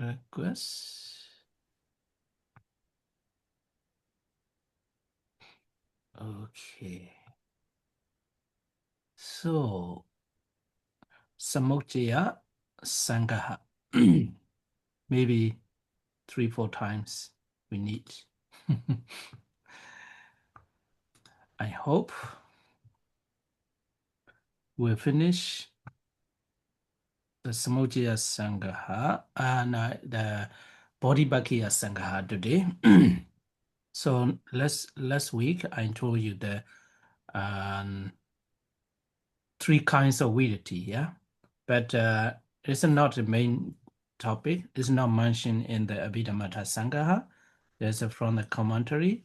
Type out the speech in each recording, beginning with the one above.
request. Okay. So, Samukjaya Sangaha. Maybe 3-4 times we need. I hope we'll finish the Samukjaya Sangaha and the Bodhibhakya Sangaha today. So last week I told you the um, 3 kinds of virity, yeah, but it's not the main topic. It's not mentioned in the Abhidhammattha Sangaha. There's from the commentary.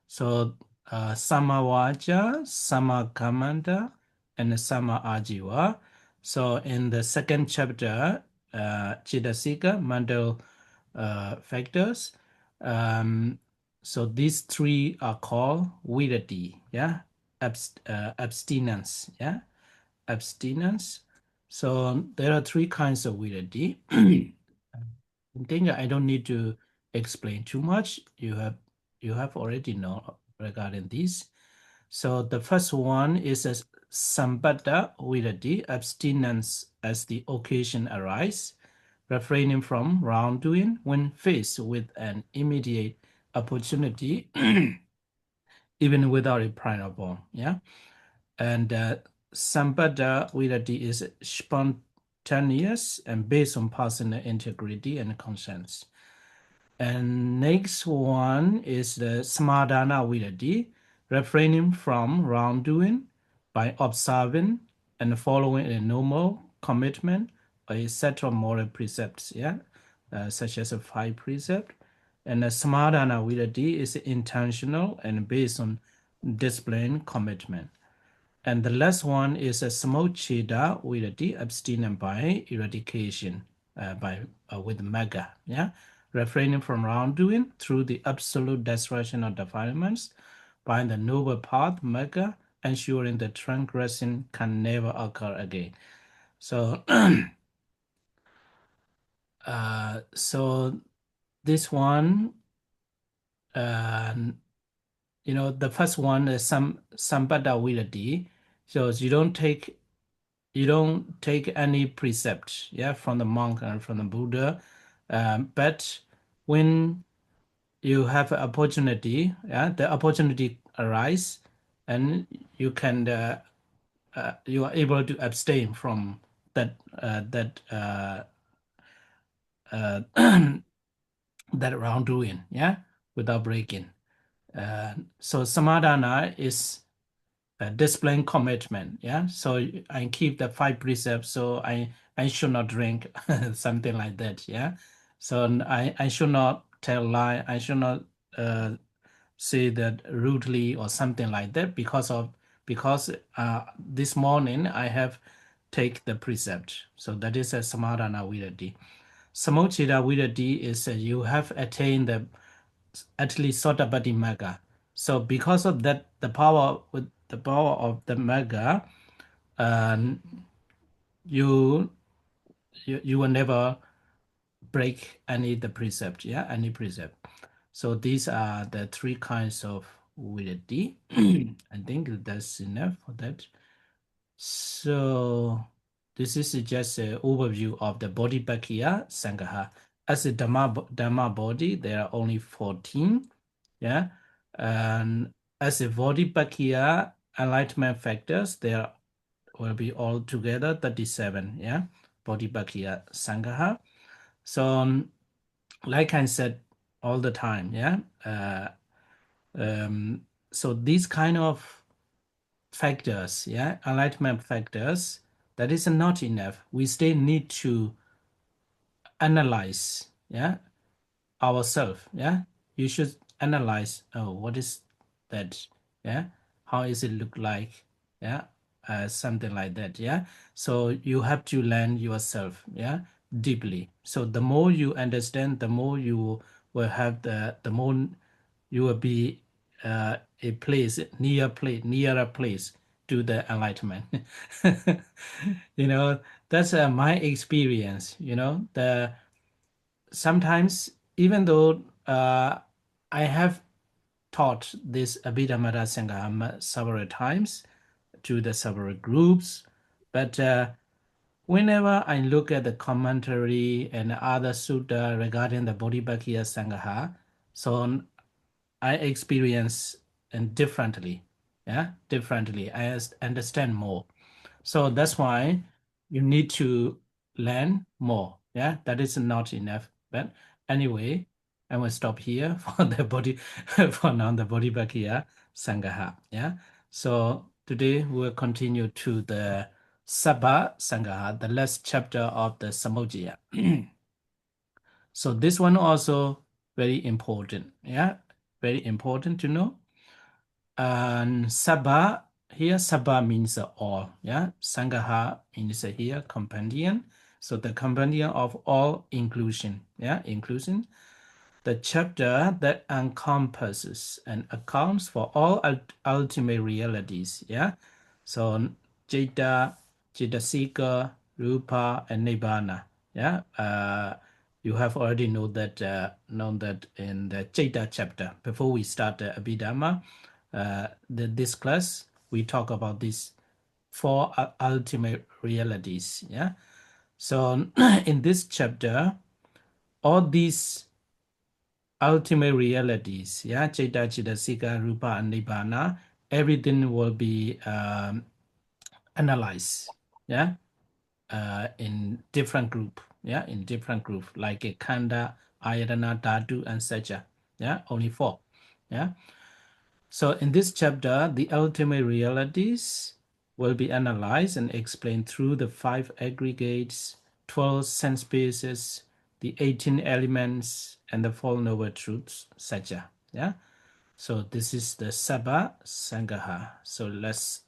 So Samavaja, Samakamanta, and Sama-ajiva. So in the second chapter, Chidasika, mental factors. So these 3 are called virati, yeah, abstinence, yeah, abstinence. So there are 3 kinds of virati. I think I don't need to explain too much. You have already known regarding this. So the first one is a sambata virati, abstinence as the occasion arise, refraining from wrongdoing when faced with an immediate opportunity, even without a prior bond. Yeah, and sambata virati is spontaneous and based on personal integrity and conscience. And next one is the samadhana virati, refraining from wrongdoing by observing and following a normal commitment or a set of moral precepts, yeah, such as a 5 precept. And the samadhana virati is intentional and based on discipline commitment. And the last one is a samocheda virati, abstinent by eradication, with magga, yeah, refraining from wrongdoing through the absolute destruction of defilements by the noble path, magga, ensuring that transgression can never occur again. So, so this one, the first one is sambada virati. So you don't take any precept, yeah, from the monk and from the Buddha, but when you have an opportunity, yeah, the opportunity arise, and you can you are able to abstain from that uh, that wrongdoing, yeah, without breaking. So samadhana is displaying commitment, yeah. So I keep the 5 precepts, so I should not drink, something like that, yeah. So I should not tell lie, I should not say that rudely or something like that, because this morning I have take the precept. So that is a samadhana virati. Samocheda virati is you have attained the at least Sotapati Magga. So because of that, the power of the Magga, um, you, you will never break any the precept, yeah, any precept. So these are the 3 kinds of virati. I think that's enough for that. So this is just an overview of the Bodhibhakya Sangaha. As a Dhamma body, there are only 14. Yeah. And as a Bodhibhakya enlightenment factors, there will be altogether 37. Yeah. Bodhibhakya Sangaha. So, like I said all the time, yeah. So these kind of factors, yeah, enlightenment factors, that is not enough. We still need to analyze, yeah, ourselves, yeah. You should analyze, oh, what is that, yeah, how is it look like, yeah, something like that, yeah. So you have to learn yourself, yeah, deeply. So the more you understand, the more you will have the more you will be a place, nearer place to the enlightenment. You know, that's my experience. You know, the sometimes, even though I have taught this Abhidhammattha Sangaha several times to the several groups, but whenever I look at the commentary and other sutta regarding the Bodhibhakya Sangaha, so I experience and differently. Yeah, differently. I understand more. So that's why you need to learn more. Yeah, that is not enough. But anyway, I will stop here for the body for now the Bodhibhakya Sangaha. Yeah. So today we will continue to the Sabha Sangaha, the last chapter of the Samojaya. So this one also very important. Yeah, very important to know. And Sabha, here Sabha means all. Yeah, Sangaha means here companion. So the companion of all inclusion. Yeah, inclusion. The chapter that encompasses and accounts for all ultimate realities. Yeah. So Jeta, Cetasika, Rupa, and Nibbana. Yeah. You have already known that in the Jeta chapter. Before we start the Abhidhamma, this class, we talk about these four ultimate realities. Yeah. So in this chapter, all these ultimate realities, yeah, Chaita, Chitasika, Rupa, and Nibbana, everything will be analyzed, yeah, in different group, yeah, in different group, like a Khanda, Ayatana, Dhatu, and Sacha, yeah, only four, yeah. So in this chapter, the ultimate realities will be analyzed and explained through the 5 aggregates, 12 sense spaces, the 18 elements, and the 4 noble truths, Satya. Yeah. So this is the Sabha Sangaha. So let's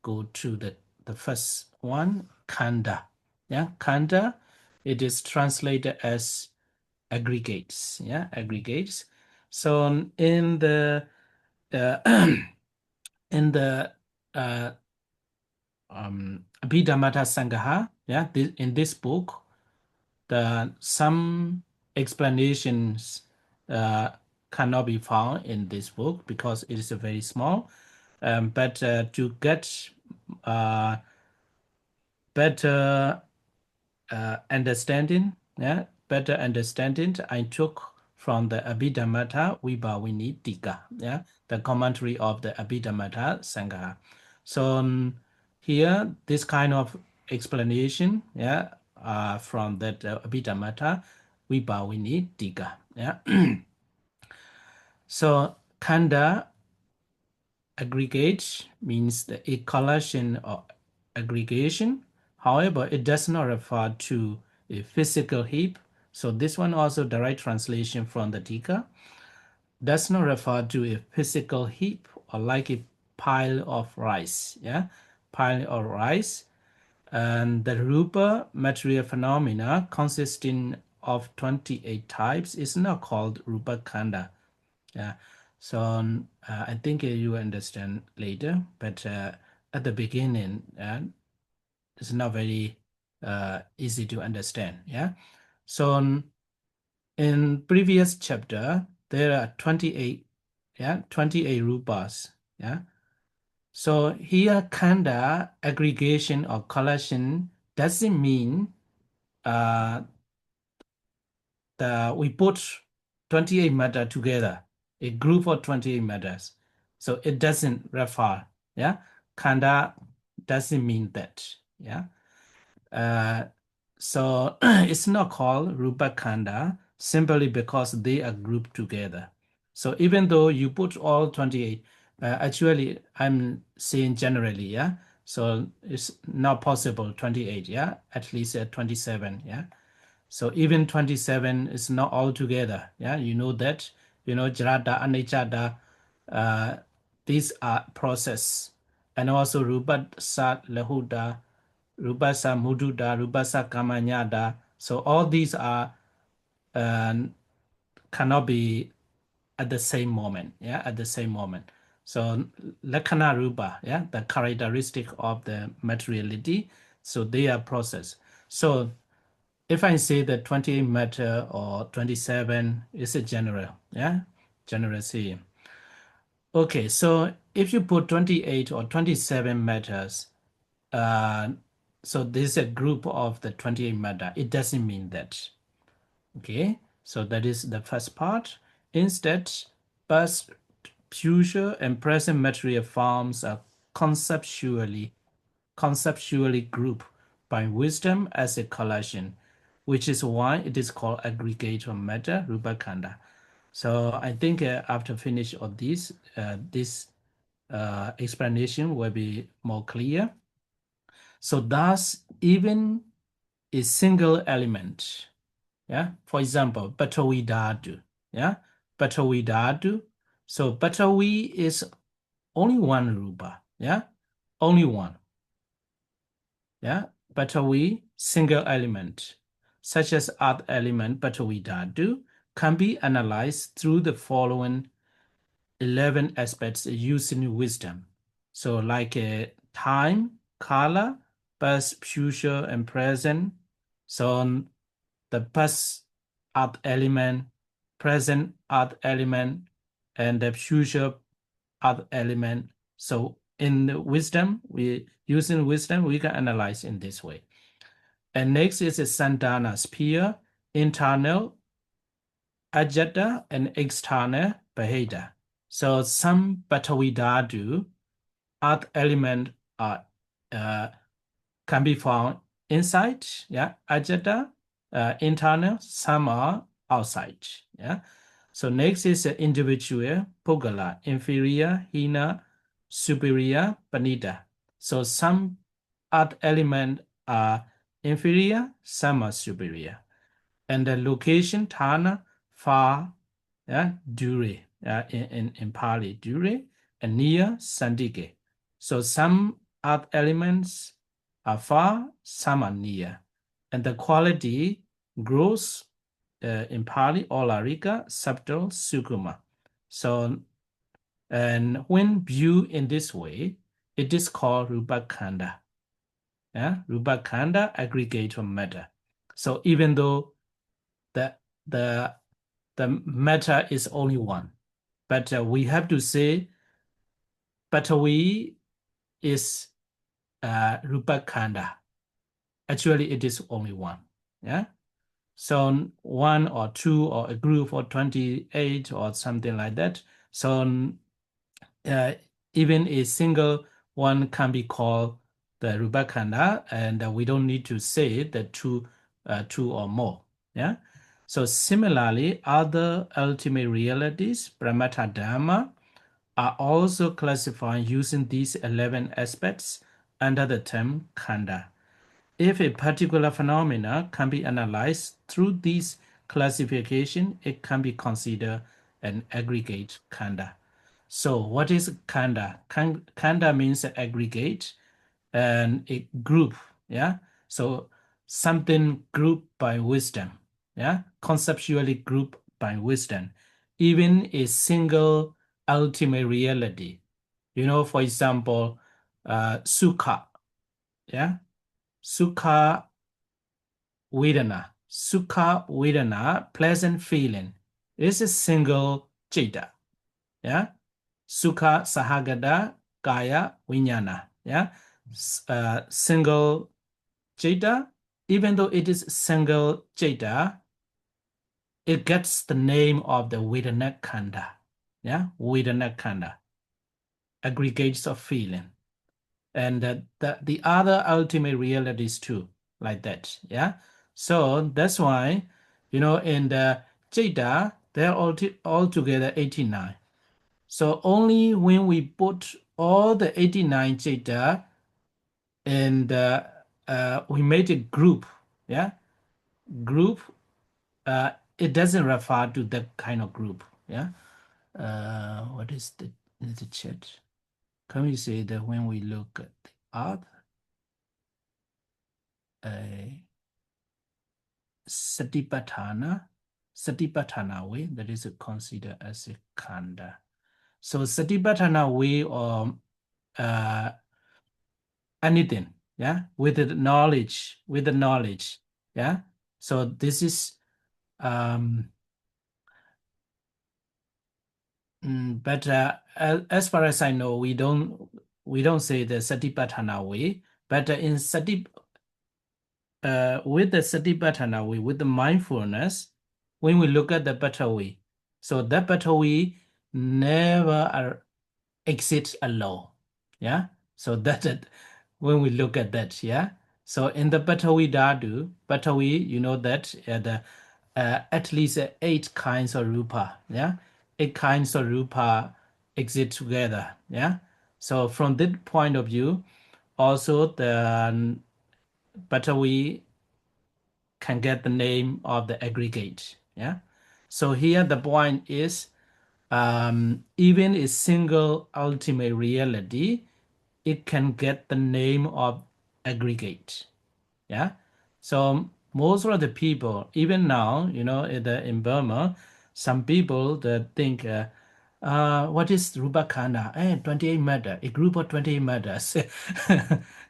go to the first one, Khanda. Yeah, Khanda. It is translated as aggregates. Yeah, aggregates. So in the uh, in the Abhidhammattha Sangaha, yeah, in this book, some explanations cannot be found in this book because it is very small. But to get better understanding, yeah, better understanding, I took from the Abhidhammattha Vibhavini Tika, yeah, the commentary of the Abhidhammattha Sangaha. So here, this kind of explanation, yeah, from that Abhidhammattha Vibhavini Tika, yeah. So Khanda aggregate means a collection or aggregation. However, it does not refer to a physical heap. So this one also direct translation from the Tika does not refer to a physical heap or like a pile of rice. Yeah, pile of rice. And the Rupa material phenomena consisting of 28 types is not called Rupa Khanda. Yeah. So I think you understand later, but at the beginning, it's not very easy to understand. Yeah. So in previous chapter, there are 28, yeah, 28 rupas. Yeah. So here, Khanda aggregation or collection doesn't mean uh, we put 28 matter together, a group of 28 matters. So it doesn't refer, yeah. Khanda doesn't mean that, yeah. So it's not called Rupa Khanda simply because they are grouped together. So even though you put all 28, actually I'm saying generally, yeah. So it's not possible 28, yeah, at least 27, yeah. So even 27 is not all together. Yeah, you know that. You know, Jarada, Anichada, these are process. And also Rupasa Lahuda, Rupasa Mududa, Rupasa Kamanyada. So all these are uh, cannot be at the same moment. Yeah, at the same moment. So Lakkhana Rupa, yeah, the characteristic of the materiality. So they are process. So if I say that 28 matter or 27 is a general, yeah, general saying. Okay, so if you put 28 or 27 matters, so this is a group of the 28 matter. It doesn't mean that. Okay, so that is the first part. Instead, past, future, and present material forms are conceptually grouped by wisdom as a collection, which is why it is called aggregate of matter, Rupa Khanda. So I think after finish of this, this explanation will be more clear. So thus, even a single element, yeah, for example, Batawi Dhatu, yeah, Batawi Dhatu. So Batawi is only one Rupa, yeah, only one, yeah, Batawi, single element, such as earth element Batawi Dhatu, can be analyzed through the following 11 aspects using wisdom. So like time, color, past, future, and present. So the past earth element, present earth element, and the future earth element. So in the wisdom, using wisdom, we can analyze in this way. And next is a Sandana sphere, internal, ajata, and external, Baheda. So some Batavidadu, earth element are can be found inside, yeah, ajata, internal, some are outside, yeah. So next is individual, pogala, inferior, hina, superior, panita. So some earth element are inferior, some are superior. And the location, Thana, far, yeah, Dure, in Pali, Dure, and near Sandike. So some earth elements are far, some are near. And the quality grows in Pali, Olarika, subtle, Sukuma. So, and when viewed in this way, it is called Rupa Khanda. Yeah, Rupa Khanda, aggregate of matter. So even though the the matter is only one, but we have to say Batavi is Rupa Khanda. Actually, it is only one. Yeah. So one or two or a group or 28 or something like that. So even a single one can be called the Rupa Khanda, and we don't need to say the two or more. Yeah. So similarly, other ultimate realities, Brahmata Dhamma, are also classified using these 11 aspects under the term Khanda. If a particular phenomena can be analyzed through this classification, it can be considered an aggregate Khanda. So what is Khanda? Khanda means aggregate and a group, yeah? So something grouped by wisdom, yeah? Conceptually grouped by wisdom. Even a single ultimate reality. For example, Sukha, yeah? Sukha Vedana, pleasant feeling, is a single citta, yeah? Sukha Sahagata Kaya Vinyana, yeah? Single citta, even though it is single citta, it gets the name of the Vedanakkhandha, yeah? Vedanakkhandha, aggregates of feeling. And the other ultimate realities too, like that, yeah? So that's why, in the citta, they're all together 89. So only when we put all the 89 citta and we made a group, yeah, group, it doesn't refer to that kind of group, yeah. What is the chat? Can we say that when we look at the art, Satipatthana way, that is considered as a Khanda. So Satipatthana way or anything, yeah, with the knowledge, yeah, So this is but as far as I know, we don't say the Satipatthana way, but in with the Satipatthana way, with the mindfulness, when we look at the better way, so that better way never exits a law. Yeah. So when we look at that, yeah. So in the Batawi Dadu, Batawi, you know that at least 8 kinds of rupa, yeah, 8 kinds of rupa exist together, yeah. So from that point of view, also the Batawi can get the name of the aggregate, yeah. So here the point is, even a single ultimate reality, it can get the name of aggregate. Yeah. So most of the people, even now, in Burma, some people that think, what is Rubakana? 28 matter, a group of 28 matters.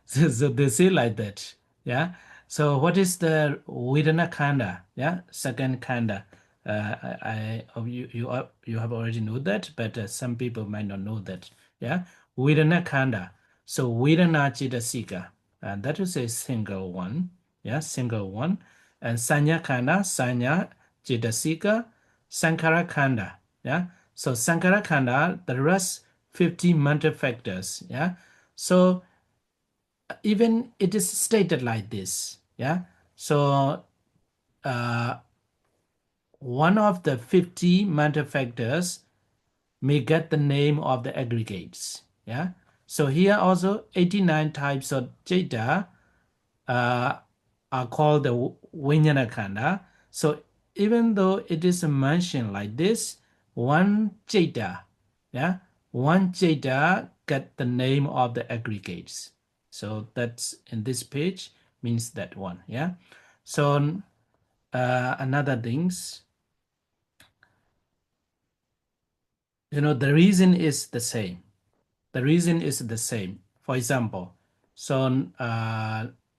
So they say like that. Yeah. So what is the Vedana Khanda? Yeah. Second Khanda. You have already know that, but some people might not know that. Yeah. Vedana Khanda. So Vedana Chitasika. And that is a single one. Yeah, single one. And Sanya Khanda, Sanya Chitasika, Sankara Khanda. Yeah. So Sankara Khanda, the rest 50 mental factors. Yeah. So even it is stated like this. Yeah. So one of the 50 mental factors may get the name of the aggregates. Yeah. So here also 89 types of jeta uh, are called the Vijnana Khanda. So even though it is mentioned like this, one jeta, yeah, one jeta get the name of the aggregates. So that's in this page means that one, yeah. So another things, the reason is the same. The reason is the same. For example, so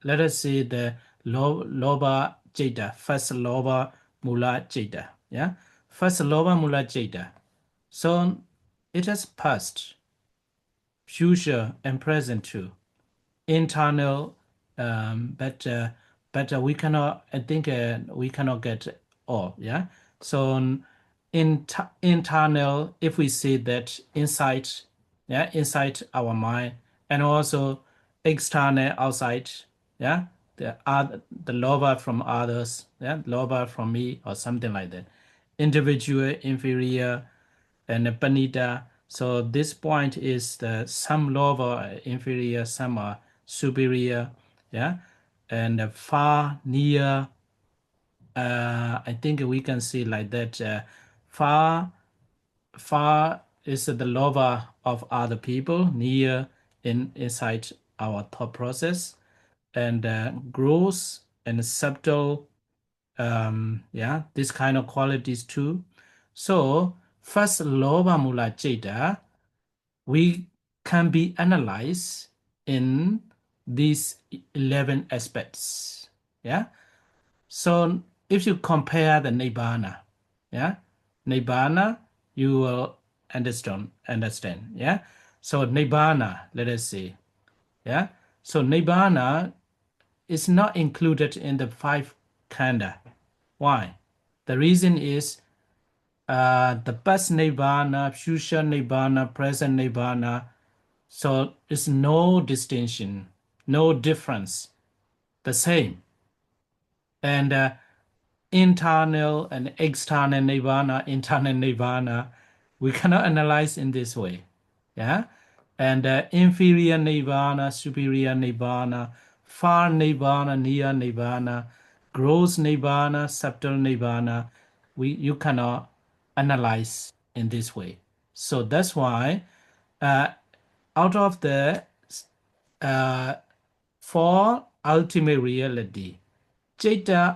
let us say the loba jeta, first loba mula jeta. Yeah, first loba mula jeta. So it has past, future, and present too. Internal, but we cannot. I think we cannot get all. Yeah. So internal, if we see that inside, yeah, inside our mind, and also external, outside, yeah, the lover from others, yeah, lover from me or something like that. Individual, inferior, and panita. So this point is the some lower are inferior, some are superior, yeah, and far, near. I think we can see like that. Far, far is the lover of other people, near inside our thought process, and gross and subtle. Yeah, this kind of qualities too. So first, loba mula jeta, we can be analyzed in these 11 aspects. Yeah. So if you compare the nibbana, yeah, nibbana, you will understand. Yeah. So nibbana, let us see. Yeah. So nibbana is not included in the 5 khanda. Why? The reason is the past nibbana, future nibbana, present nibbana. So there's no distinction, no difference, the same. And internal and external nirvana, we cannot analyze in this way. Yeah. And inferior nirvana, superior nirvana, far nirvana, near nirvana, gross nirvana, subtle nirvana, you cannot analyze in this way. So that's why uh, out of the uh, for ultimate reality,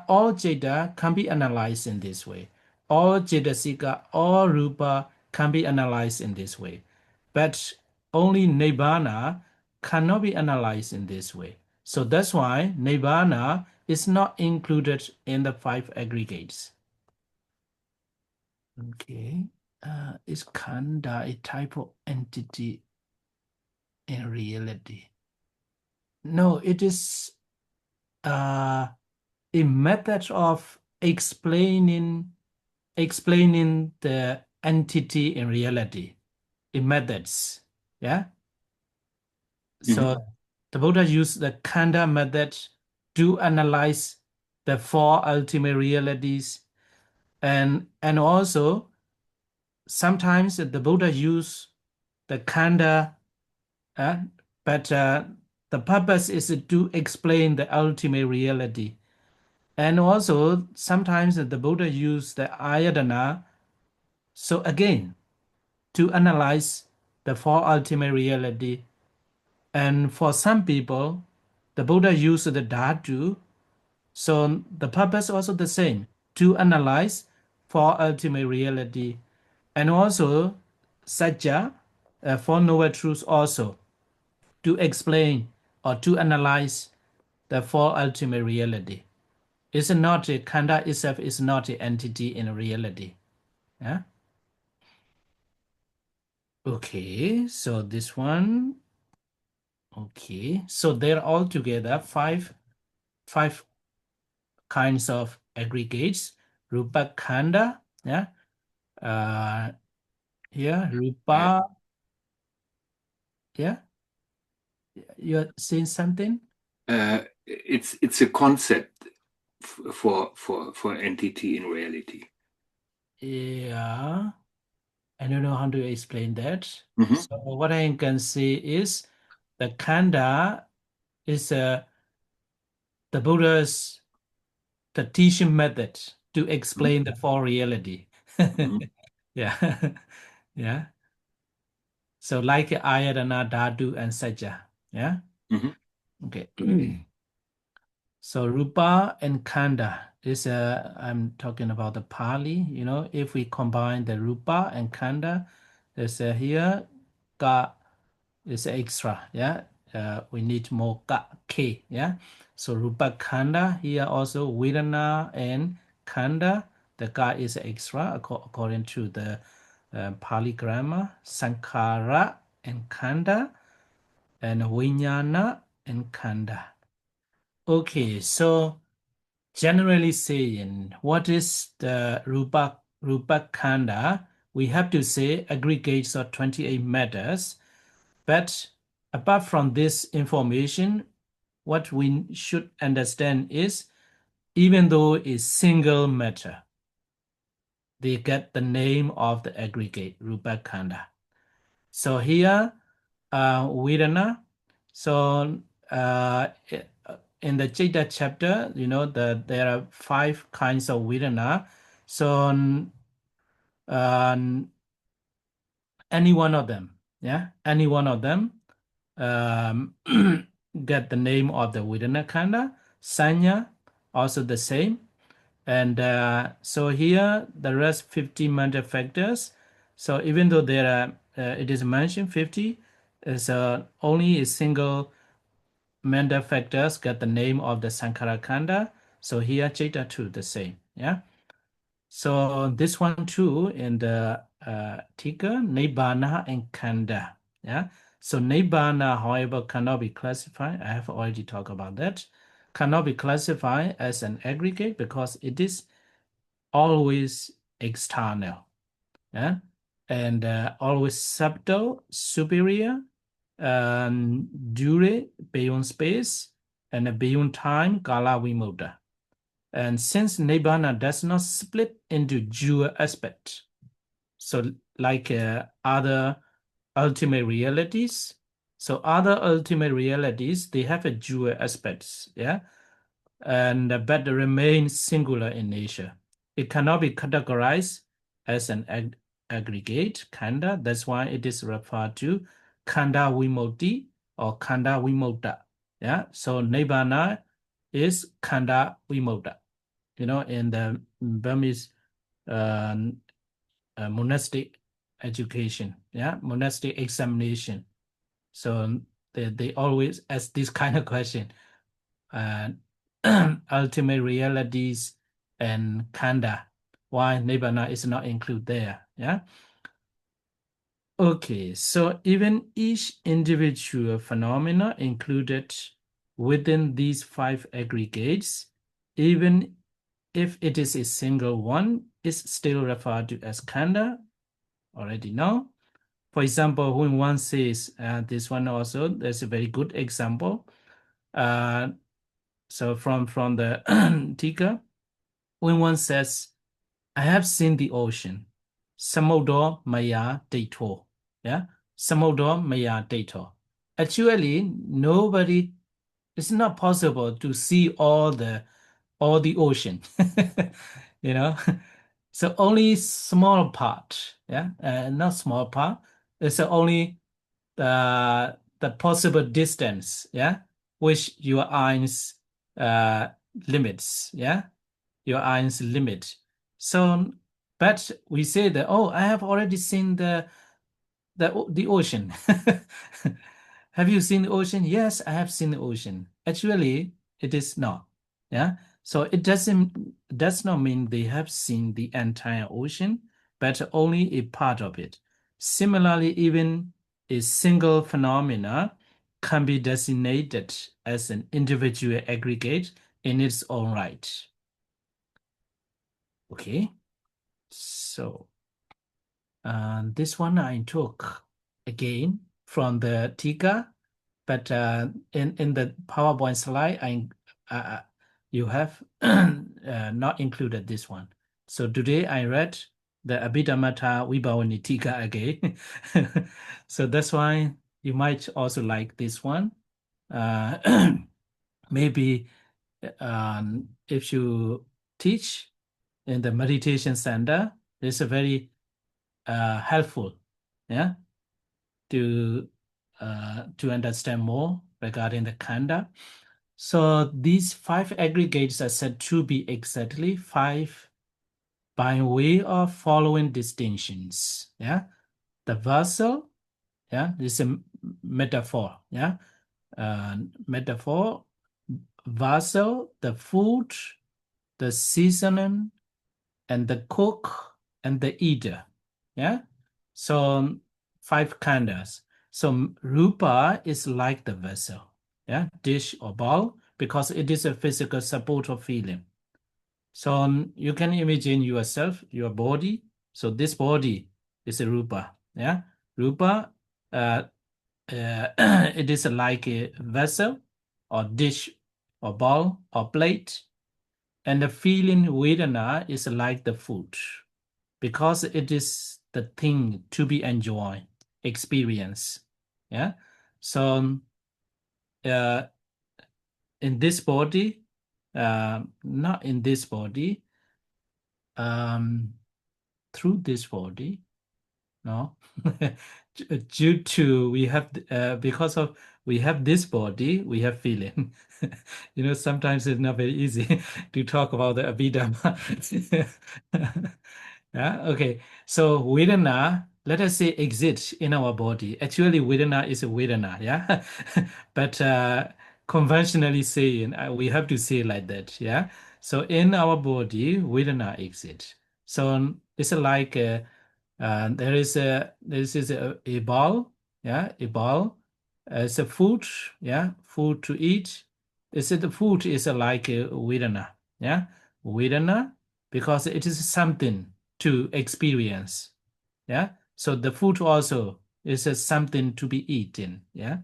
all Jeta can be analyzed in this way. All Jetasika, all Rupa can be analyzed in this way. But only Nibbana cannot be analyzed in this way. So that's why Nibbana is not included in the 5 aggregates. Okay. Is Khandha a type of entity in reality? No, it is a method of explaining the entity in reality. In methods. Yeah. So the Buddha used the Khandha method to analyze the 4 ultimate realities, and also sometimes the Buddha used the Khandha, but the purpose is to explain the ultimate reality. And also sometimes the Buddha used the Ayatana, so again, to analyze the 4 ultimate reality. And for some people, the Buddha used the Dhatu, so the purpose also the same, to analyze 4 ultimate reality. And also Satya, 4 noble truths also, to explain or to analyze the 4 ultimate reality. It's not a Khandha itself is not an entity in reality. Yeah. Okay, so this one. Okay, so they're all together five kinds of aggregates. Rupa Khandha. Yeah. Here Rupa. Yeah. You're saying something? It's a concept for entity in reality. Yeah. I don't know how to explain that. So what I can say is the Khandha is the Buddha's the teaching method to explain the 4 reality. Yeah. Yeah. So like Ayatana, Dhatu, and Sajja. Yeah. Okay. So Rupa and Khandha is I'm talking about the Pali. You know, if we combine the Rupa and Khandha, there's here Ka is extra. Yeah. We need more Ka K. Yeah. So Rupa Khandha here also Vedana and Khandha. The Ka is extra according to the Pali grammar. Sankhara and Khandha, and Vijnana and Khandha. Okay, so generally saying, what is the Rupa Khandha? We have to say aggregates of 28 matters. But apart from this information, what we should understand is, even though it's single matter, they get the name of the aggregate, Rupa Khandha. So here, Vedana. So in the Jeta chapter, you know, there are 5 kinds of Vedana. So any one of them, yeah, any one of them get the name of the Vedana Khandha. Sanya, also the same. And so here, the rest 50 mental factors. So even though there are, it is mentioned 50, is only a single mental factors get the name of the Sankara Khandha. So here, Jeta too, the same. Yeah. So this one too in the Tika, Nibbana and Khandha. Yeah. So Nibbana, however, cannot be classified. I have already talked about that. Cannot be classified as an aggregate because it is always external, yeah, and always subtle, superior, dure, beyond space, and beyond time, kala vimutta. And since Nibbana does not split into dual aspects, so like other ultimate realities, so other ultimate realities, they have a dual aspects, yeah, and but remain singular in nature. It cannot be categorized as an aggregate, Khandha. That's why it is referred to Khandha Vimoti or Khandha Vimutta. Yeah, so Nibbana is Khandha Vimutta. You know, in the Burmese monastic education, yeah, monastic examination. So they always ask this kind of question. ultimate realities and Khandha. Why Nibbana is not included there? Yeah. Okay, so even each individual phenomena included within these 5 aggregates, even if it is a single one, is still referred to as Khandha. Already know. For example, when one says this one also, there's a very good example. So from the Tika, when one says, I have seen the ocean, Samudra Maya Daito. Yeah, Samudra Maya Daito. Actually, nobody, it's not possible to see all the ocean. You know, so only small part. Yeah, not small part. It's only the possible distance. Yeah, which your eyes limits. Yeah, your eyes limit. So, but we say that, oh, I have already seen the ocean. Have you seen the ocean? Yes, I have seen the ocean. Actually, it is not. Yeah. So it does not mean they have seen the entire ocean, but only a part of it. Similarly, even a single phenomena can be designated as an individual aggregate in its own right. Okay. So this one I took again from the Tika, but in the PowerPoint slide, you have not included this one. So today I read the Abhidhammattha Vibhavani Tika again. So that's why you might also like this one. Maybe if you teach in the meditation center, it's a very helpful, yeah, to understand more regarding the Khandha. So these 5 aggregates are said to be exactly 5 by way of following distinctions. Yeah, the vessel, yeah, this is a metaphor. Yeah, metaphor, vessel, the food, the seasoning, and the cook and the eater. Yeah, so 5 khandhas. So rupa is like the vessel, yeah, dish or bowl, because it is a physical support of feeling. So you can imagine yourself, your body. So this body is a rupa, yeah. Rupa, it is like a vessel or dish or bowl or plate. And the feeling vedana is like the food, because it is the thing to be enjoyed, experience. Yeah. So in this body, not in this body, through this body, no. Due to we have because of we have this body, we have feeling. You know, sometimes it's not very easy to talk about the Abhidhamma. Yeah, okay. So Vedana, let us say, exists in our body. Actually, Vedana is a Vedana, yeah. But conventionally saying, we have to say like that, yeah. So in our body, Vedana exists. So it's like there is a ball, yeah, a ball. It's a food, yeah, food to eat. The food is like a Vedana, yeah, Vedana, because it is something to experience. Yeah. So the food also is something to be eaten. Yeah.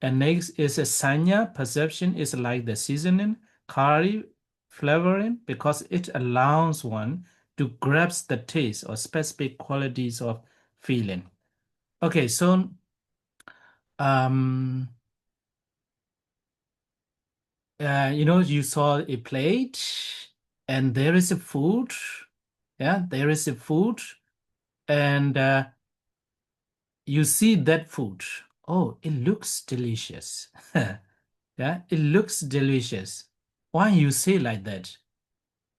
And next is a sanya. Perception is like the seasoning, curry, flavoring, because it allows one to grasp the taste or specific qualities of feeling. Okay, so you saw a plate and there is a food. Yeah, there is a food, and you see that food. Oh, it looks delicious. Yeah, it looks delicious. Why you say like that?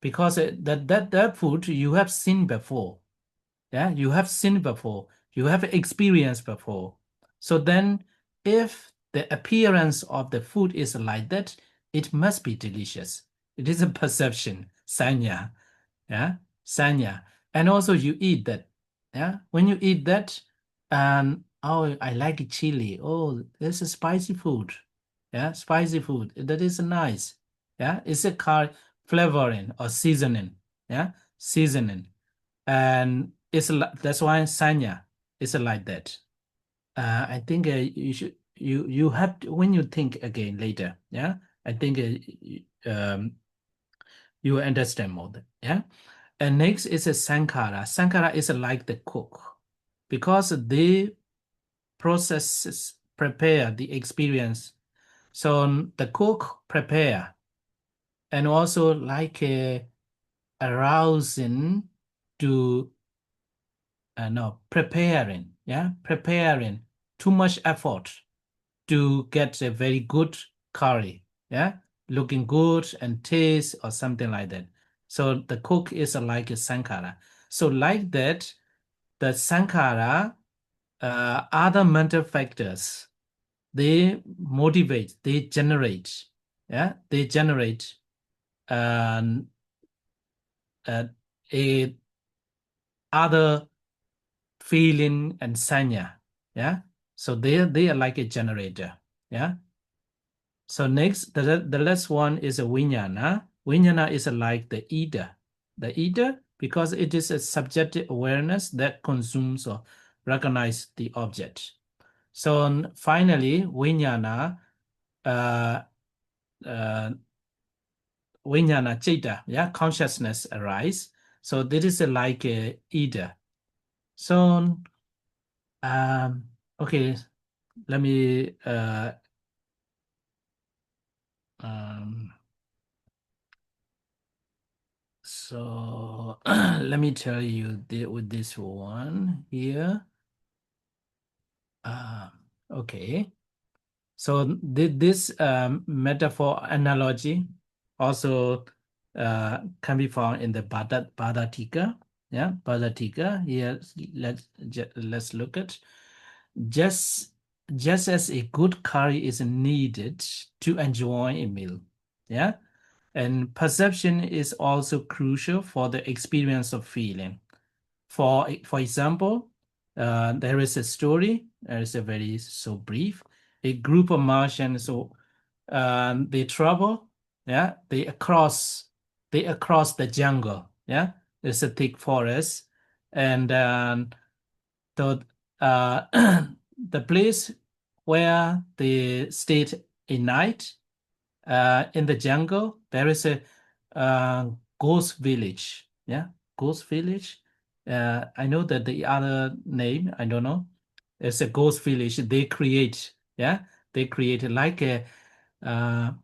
Because that food you have seen before. Yeah, you have seen before. You have experienced before. So then, if the appearance of the food is like that, it must be delicious. It is a perception, sanya. Yeah, sanya. And also you eat that. Yeah, when you eat that, oh, I like chili. Oh, this is spicy food. Yeah, spicy food. That is nice. Yeah, it's a flavoring or seasoning. Yeah, seasoning, and that's why sanya is like that. I think you have to, when you think again later. Yeah, I think you understand more. Yeah, and next is a sankhara. Sankhara is like the cook because they processes prepare the experience. So the cook prepare and also like arousing to no preparing. Yeah, preparing too much effort to get a very good curry, yeah, looking good and taste or something like that. So the cook is like a sankara. So like that, the sankara, other mental factors, they motivate, they generate, yeah, they generate um, a other feeling and sanya, yeah. So they are like a generator, yeah. So next, the last one is a vijnana. Vijnana is like the eater, because it is a subjective awareness that consumes or recognizes the object. So finally, vijnana, uh, uh, vijnana citta, yeah, consciousness arise. So this is like a eater. So okay, let me um, so let me tell you with this one here. Uh, okay. So this metaphor analogy also can be found in the Bhadatika. Yeah, Bhadatika. Here, let's look at just just as a good curry is needed to enjoy a meal. Yeah, and perception is also crucial for the experience of feeling. For example, there is a story. There is a very so brief. A group of Martians, so they travel. Yeah, they across the jungle. Yeah, there's a thick forest, and the the place where they stayed a night in the jungle, there is a ghost village. Yeah, ghost village. I know that the other name, I don't know. It's a ghost village. They create, yeah, they create like a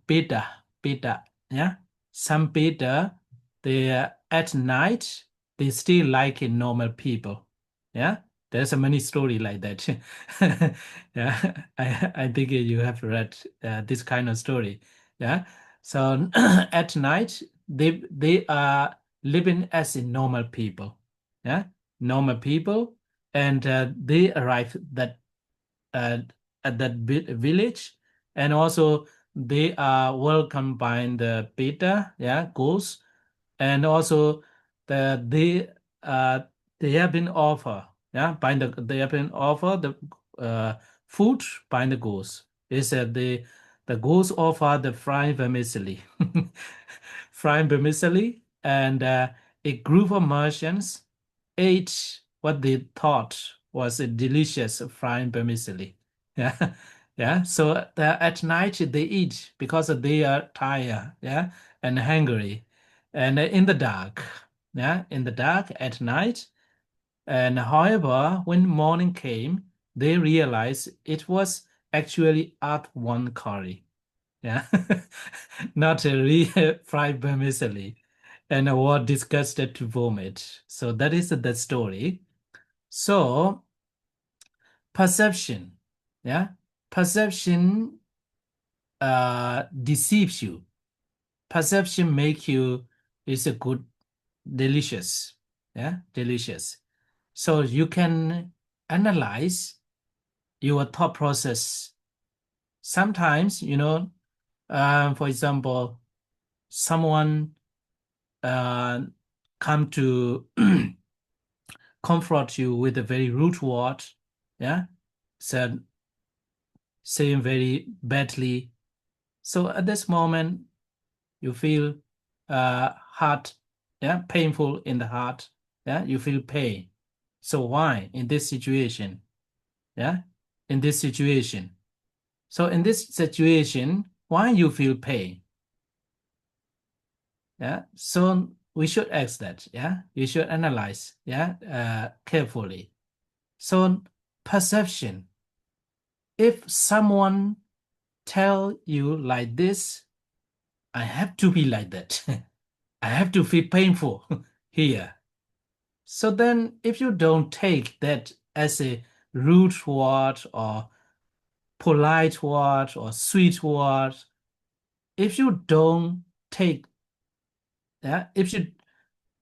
beta, yeah. Some beta, they at night they still like normal people, yeah. There's a many story like that. Yeah, I think you have read this kind of story. Yeah. So at night they are living as a normal people. Yeah, normal people, and they arrive uh, at that village, and also they are welcomed by the beta, yeah, ghosts, and also the they have been offered, yeah, by they have been offered the food by the ghosts. Is that the ghosts offer the fried vermicelli, fried vermicelli, and a group of merchants ate what they thought was a delicious fried vermicelli. Yeah, yeah. So at night they eat because they are tired, yeah, and hungry, and in the dark, yeah, in the dark at night. And however, when morning came, they realized it was actually Earth One curry, yeah, not a real fried vermicelli, and were disgusted to vomit. So that is the story. So perception, yeah, perception deceives you. Perception make you is a good, delicious, yeah, delicious. So you can analyze your thought process. Sometimes, For example, someone come to confront you with a very rude word, yeah, said saying very badly. So at this moment, you feel heart, yeah, painful in the heart, yeah, you feel pain. So why in this situation, yeah, in this situation? So in this situation, why you feel pain? Yeah, so we should ask that, yeah, we should analyze, yeah, carefully. So perception, if someone tell you like this, I have to be like that. I have to feel painful here. So then if you don't take that as a rude word or polite word or sweet word, if you don't take, yeah, if you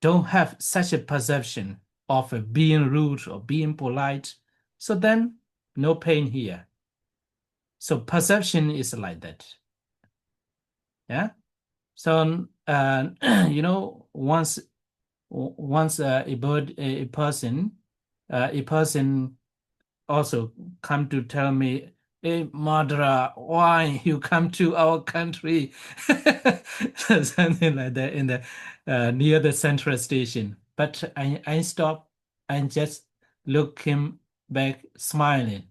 don't have such a perception of being rude or being polite, so then no pain here. So perception is like that. Yeah. So once a person also come to tell me, "Hey, Madra, why you come to our country?" Something like that in the near the central station. But I stop and just look him back, smiling,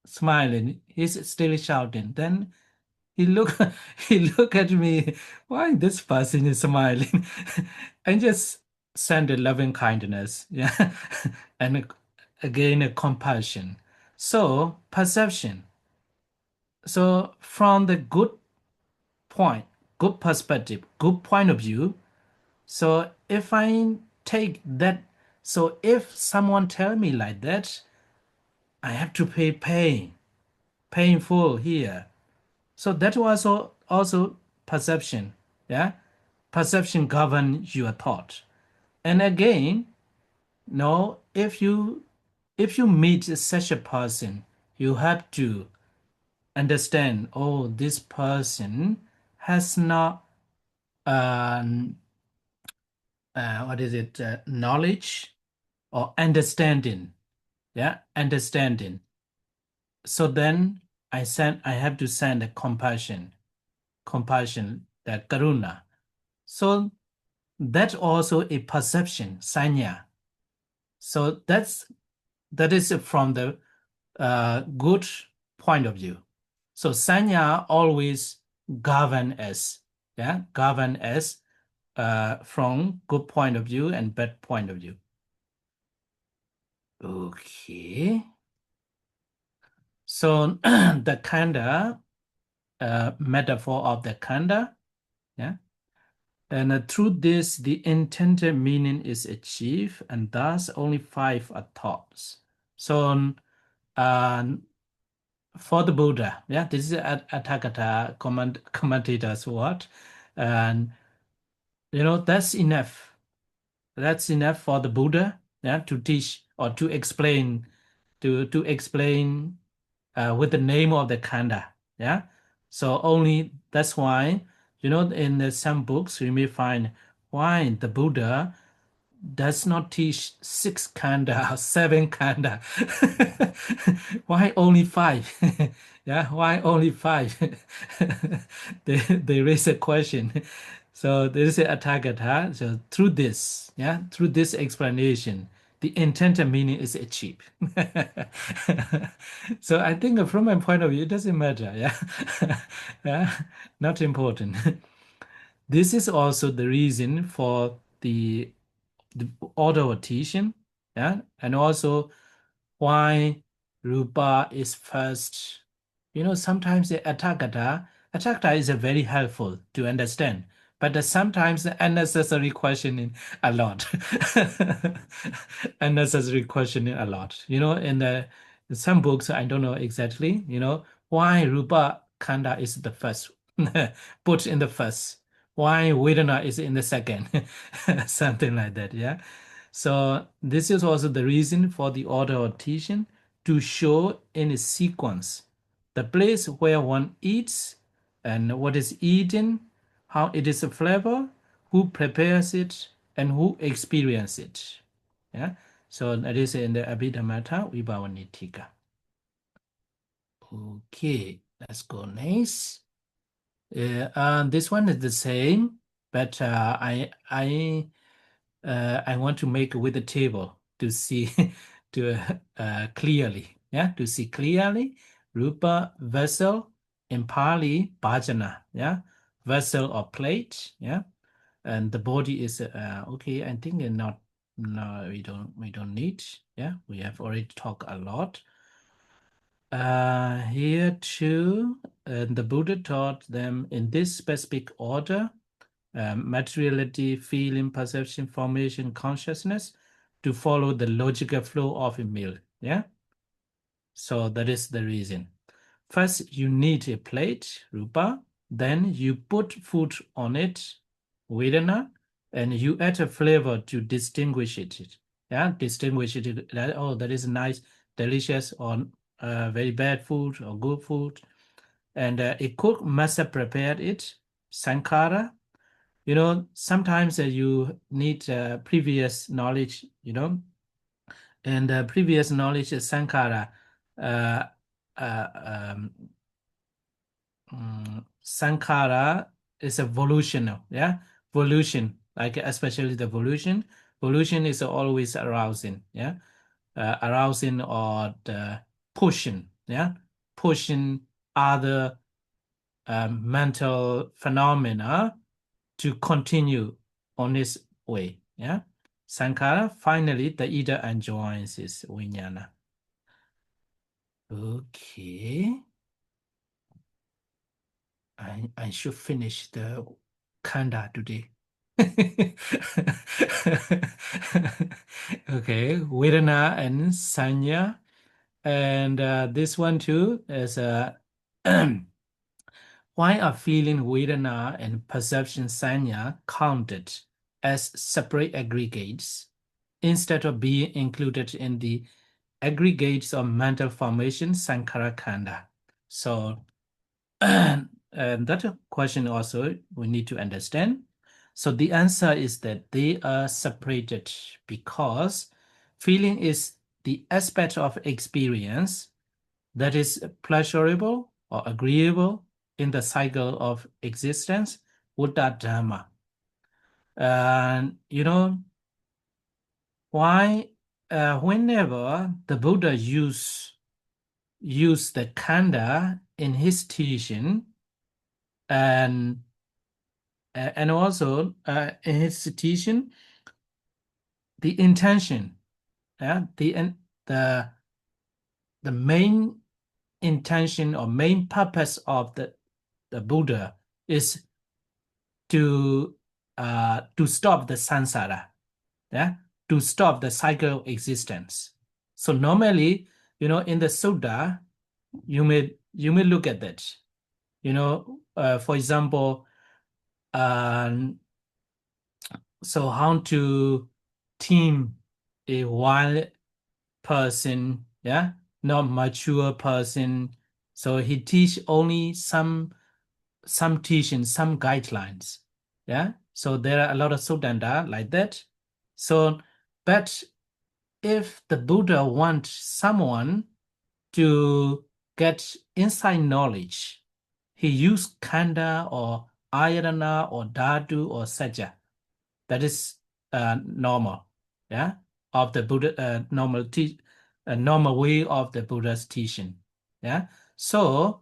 smiling. He's still shouting. Then he look he look at me. Why this person is smiling? And just send a loving kindness, yeah, and again a compassion. So perception. So from the good point, good perspective, good point of view. So if I take that, so if someone tell me like that, I have to pay painful here. So that was also perception. Yeah. Perception governs your thought. And again, no, if you meet such a person, you have to understand, oh, this person has not what is it, knowledge or understanding. Yeah, understanding. So then I have to send a compassion, that karuna. So that's also a perception, sanya. So that is from the good point of view. So sanya always govern us, yeah, govern us from good point of view and bad point of view. Okay. So the khandha, metaphor of the khandha, yeah. And through this, the intended meaning is achieved, and thus only 5 are thoughts. So, for the Buddha, yeah, this is a Tathagata commentator's word, and that's enough. That's enough for the Buddha, yeah, to teach or to explain, to explain with the name of the khandha, yeah. So only that's why in some books we may find why the Buddha does not teach 6 khandha or 7 khandha. Why only 5? Yeah, why only 5? They raise a question. So there is a Tathagata. So through this, yeah, through this explanation, the intended meaning is achieved. So I think from my point of view, it doesn't matter. Yeah, yeah, not important. This is also the reason for the order of teaching, yeah, and also why rupa is first. Sometimes the Atthakata is a very helpful to understand, but sometimes the unnecessary questioning a lot. Unnecessary questioning a lot. In some books, I don't know exactly, why rupa khanda is the first, put in the first. Why Vedana is in the second, something like that, yeah. So this is also the reason for the order of teaching to show in a sequence the place where one eats and what is eaten, how it is a flavor, who prepares it, and who experiences it. Yeah, so that is in the Abhidhammattha Vibhavanittika. Okay, let's go next. This one is the same, but I want to make with the table to see to clearly. Yeah, to see clearly. Rupa, vessel. In Pali, bhajana. Yeah, vessel or plate. Yeah, and the body is okay. I think not. No, we don't need. Yeah, we have already talked a lot. Here too, the Buddha taught them in this specific order: materiality, feeling, perception, formation, consciousness, to follow the logical flow of a meal. Yeah. So that is the reason. First, you need a plate, rupa. Then you put food on it, vedana, and you add a flavor to distinguish it. Yeah, distinguish it. Oh, that is nice, delicious, or very bad food or good food. And a cook must have prepared it, sankhara. Sometimes you need previous knowledge, and previous knowledge is sankhara. Uh, um, Sankhara is a volitional, yeah, volition, like especially the volition. Volition is always arousing, yeah, arousing or the pushing, yeah, pushing other mental phenomena to continue on its way, yeah. Sankhara, finally, the eater enjoys his vijnana. Okay. I should finish the Khanda today. Okay, Vedana and Sanya. And this one too is why are feeling Vedana and perception Sanya counted as separate aggregates instead of being included in the aggregates of mental formation Sankara Khanda? So and that question also we need to understand. So the answer is that they are separated because feeling is the aspect of experience that is pleasurable or agreeable in the cycle of existence, upādānakkhandhas. And why whenever the Buddha used the Khanda in his teaching, and also in his teaching, the intention, yeah, the main intention or main purpose of the Buddha is to stop the samsara, yeah, to stop the cycle of existence. So normally, in the Sutta, you may look at that. For example, so how to team a wild person, yeah, not mature person. So he teach only some teaching, some guidelines, yeah. So there are a lot of sutta like that. So, but if the Buddha wants someone to get inside knowledge, he used khanda or ayatana or dhatu or sajja. That is normal, yeah, of the Buddha normal way of the Buddha's teaching, yeah. So,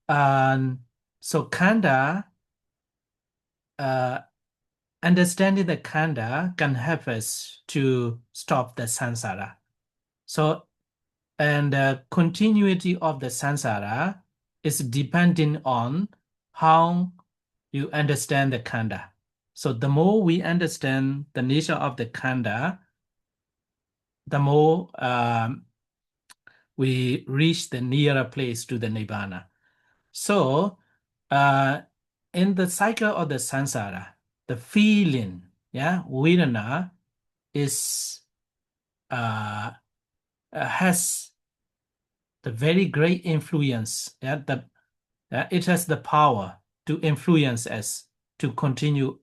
khanda, understanding the khanda can help us to stop the samsara. So, and the continuity of the samsara is depending on how you understand the khanda. So the more we understand the nature of the khanda, the more we reach the nearer place to the nibbana. So in the cycle of the samsara, the feeling, yeah, vedana is has the very great influence, yeah, It has the power to influence us to continue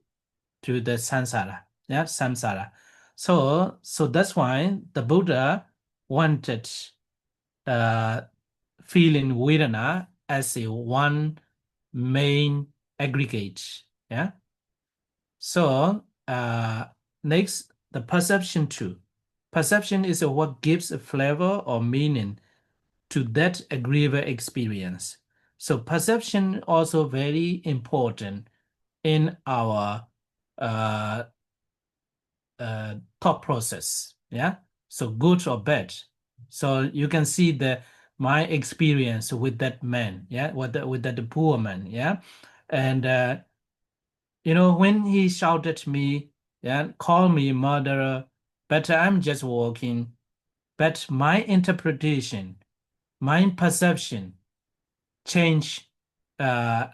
to the samsara. Samsara. So that's why the Buddha wanted feeling Vedana as a one main aggregate. Yeah. So next, the perception too. Perception is what gives a flavor or meaning to that agreeable experience. So perception also very important in our uh, thought process. Yeah. So good or bad. So you can see my experience with that man. Yeah. With that poor man. Yeah. And when he shouted at me, yeah, call me murderer, but I'm just walking. But my interpretation, my perception change my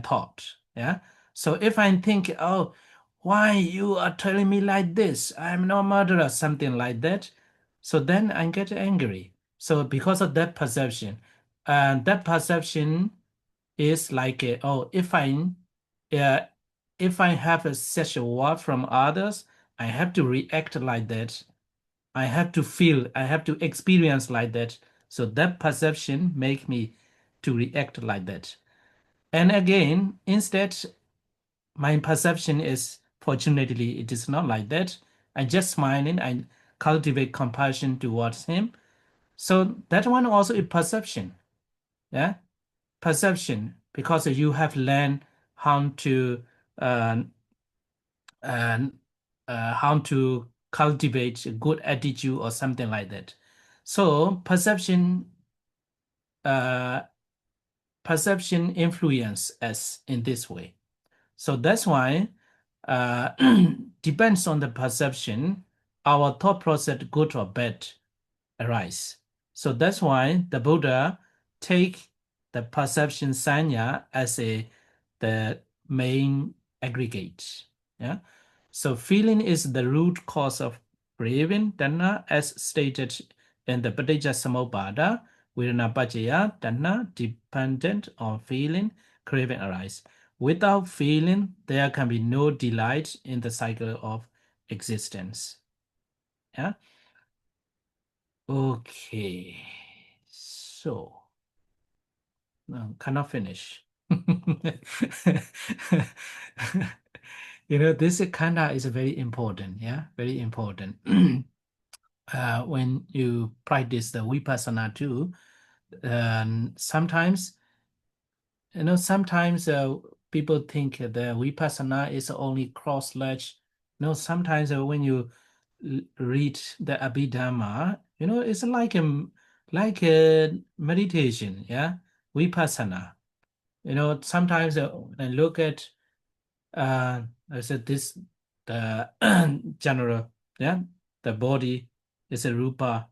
thought. Yeah. So if I think, oh, why you are telling me like this? I'm no murderer, something like that. So then I get angry. So because of that perception, and that perception is like, uh, if I have such a word from others, I have to react like that. I have to feel, I have to experience like that. So that perception make me to react like that. And again, instead, my perception is, fortunately, it is not like that. I just smiling, I cultivate compassion towards him. So that one also is perception. Yeah, perception, because you have learned how to uh, uh, how to cultivate a good attitude or something like that. So uh, perception influence us in this way. So that's why uh, depends on the perception, our thought process, good or bad, arise. So that's why the Buddha take the perception sanya as the main aggregate. Yeah. So feeling is the root cause of craving, tanha, as stated in the Paticca Viranapacaya, tanha, dependent on feeling, craving arise. Without feeling, there can be no delight in the cycle of existence. Yeah. Okay. So, cannot finish. This khandha is very important. Yeah, very important. When you practice the vipassana too, sometimes people think the vipassana is only cross-legged. No, sometimes when you read the Abhidhamma, it's like a meditation, yeah, vipassana. Sometimes when I look at, I said this, the general, yeah, the body is a rupa.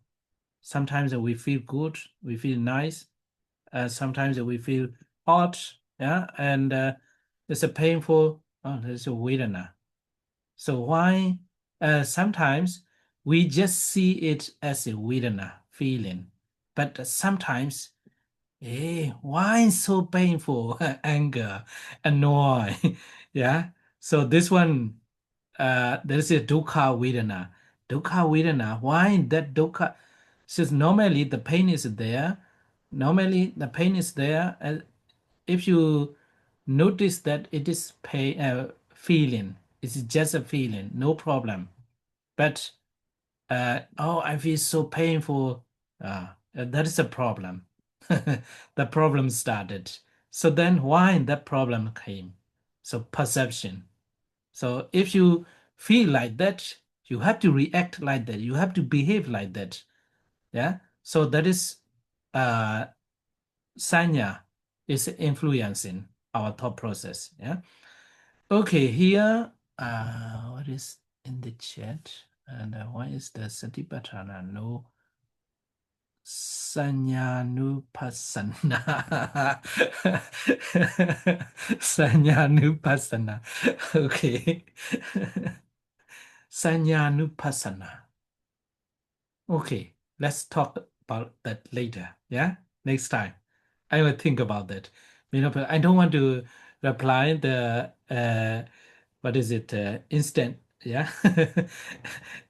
Sometimes we feel good, we feel nice. Sometimes we feel hot, yeah, and it's a painful. Oh, there's a vedana. So why? Sometimes we just see it as a vedana feeling, but sometimes, hey, why so painful? Anger, annoy, yeah. So this one, there is a dukkha vedana. Dukkha vedana. Why that dukkha? Since normally the pain is there. Normally the pain is there. If you notice that it is pain, feeling, it's just a feeling, no problem. But I feel so painful. That is a problem. The problem started. So then why that problem came? So perception. So if you feel like that, you have to react like that. You have to behave like that. Yeah. So that is uh, sanya is influencing our thought process. Yeah. Okay. Here, what is in the chat? And why is the satipatthana? No. Sanyanupassana. Sanyanupassana. Okay. Sanyanupassana. Okay, let's talk about that later. Yeah, next time. I will think about that. But I don't want to reply the what is it? Instant, yeah,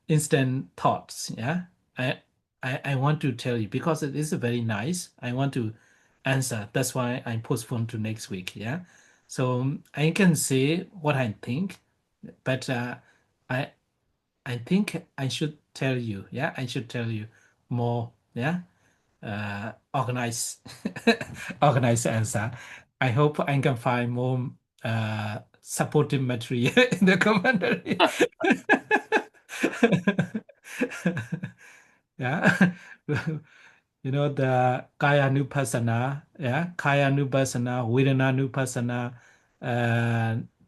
instant thoughts. Yeah, I, I want to tell you because it is very nice. I want to answer. That's why I postpone to next week. Yeah, so I can say what I think, but I I think I should tell you. Yeah, I should tell you more. Yeah, organize organize answer. I hope I can find more supportive material in the commentary. Yeah. The Kaya Nupassana, yeah, Kaya Nupassana, Vedana Nupassana,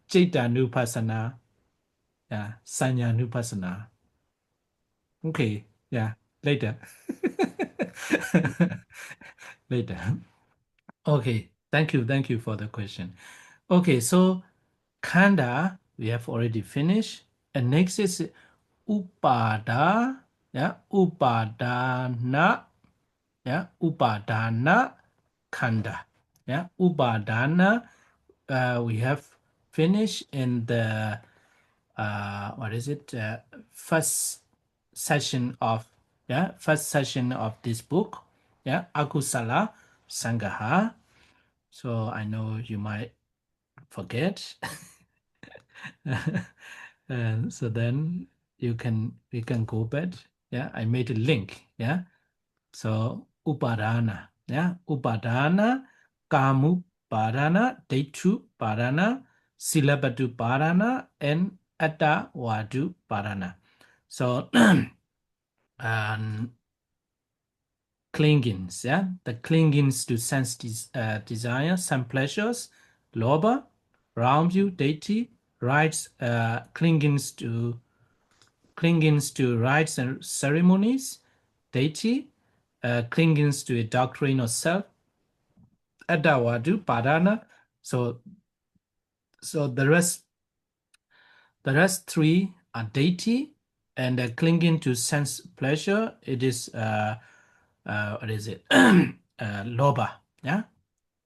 Citta Nupassana, yeah, Sanya Nupassana. Okay, yeah, later. Later. Okay, thank you for the question. Okay, so Khanda, we have already finished. And next is Upada, yeah, Upadana, yeah, Upadana Khanda, yeah, Upadana. We have finished in the what is it? First session of first session of this book, yeah, Akusala Sangaha. So I know you might forget. And so then we can go back. Yeah, I made a link. Yeah. So upadana. Yeah. Upadana, kamu padana, detu padana, silabatu padana, and atta wadu padana. So um, clingings, yeah, the clingings to sense desire, some pleasures, loba, round you, deity, rites, clingings to rites and ceremonies, deity, clingings to a doctrine of self, adawadu, padana. So so the rest three are deity and clinging to sense pleasure. It is what is it? Loba. Yeah.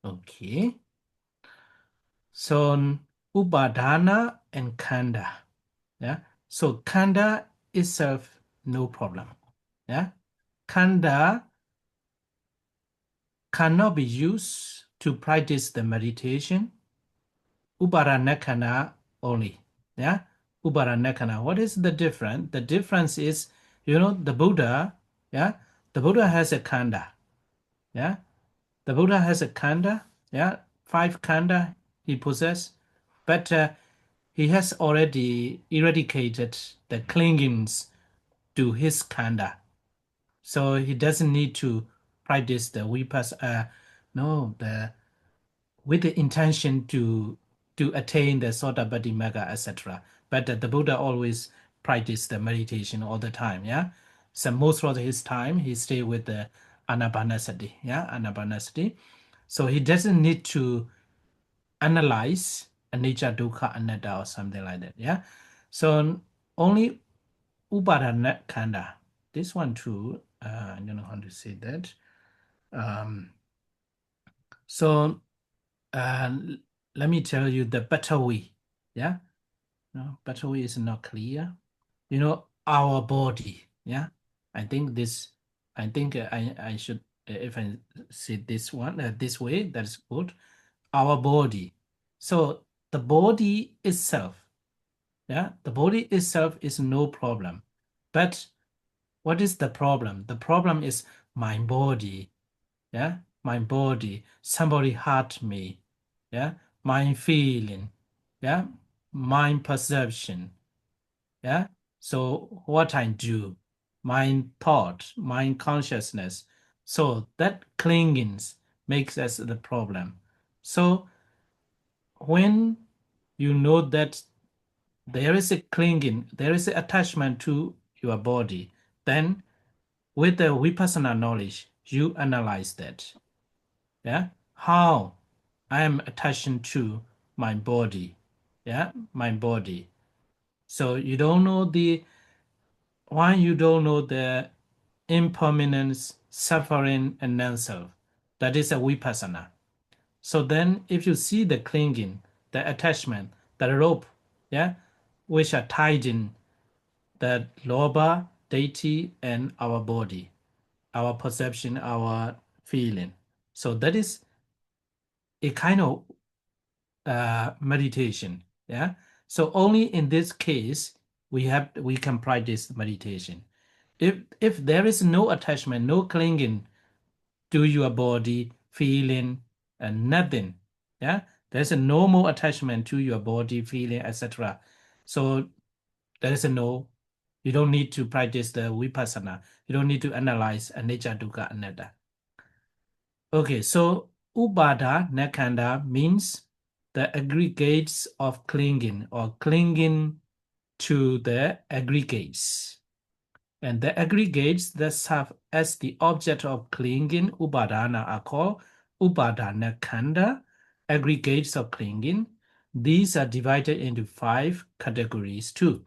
Okay. So Upadana and Khanda. Yeah. So Khanda itself, no problem. Yeah. Khanda cannot be used to practice the meditation. Upādānakkhandha only. Yeah. Upādānakkhandha. What is the difference? The difference is, the Buddha, yeah, the Buddha has a Khanda. Yeah. The Buddha has a Khanda. Yeah. 5 Khanda he possesses. But he has already eradicated the clingings to his Khanda. So he doesn't need to practice the vipassana, no, with the intention to attain the Sotapaddi Magga, etc. But the Buddha always practiced the meditation all the time. Yeah. So most of his time he stay with the anapanasati. Yeah, anapanasati. So he doesn't need to analyze anicca, dukkha, anatta, or something like that. Yeah. So only upādānakkhandha. This one too. I don't know how to say that. Um, so uh, let me tell you the better way. Yeah. No, better way is not clear. Our body. Yeah. I think this. I think I should if I say this one this way. That is good. Our body. So the body itself. Yeah, the body itself is no problem. But what is the problem? The problem is my body. Yeah, my body. Somebody hurt me. Yeah, my feeling. Yeah, my perception. Yeah, so what I do, my thought, my consciousness. So that clingings makes us the problem. So when you know that there is a clinging, there is an attachment to your body, then with the vipassana knowledge, you analyze that. Yeah, how I am attaching to my body. Yeah, my body. So you don't know why you don't know the impermanence, suffering, and non-self. That is a vipassana. So then if you see the clinging, the attachment, the rope, yeah, which are tied in the loba, deity, and our body, our perception, our feeling. So that is a kind of meditation. Yeah. So only in this case we can practice meditation. If there is no attachment, no clinging to your body, feeling, and nothing, yeah, there's a no more attachment to your body, feeling, etc. So there is a no. You don't need to practice the vipassana. You don't need to analyze anicca, dukkha, anatta. Okay, so upādānakkhandha means the aggregates of clinging or clinging to the aggregates. And the aggregates that serve as the object of clinging, upādāna, are called upādānakkhandha, aggregates of clinging. These are divided into 5 categories too.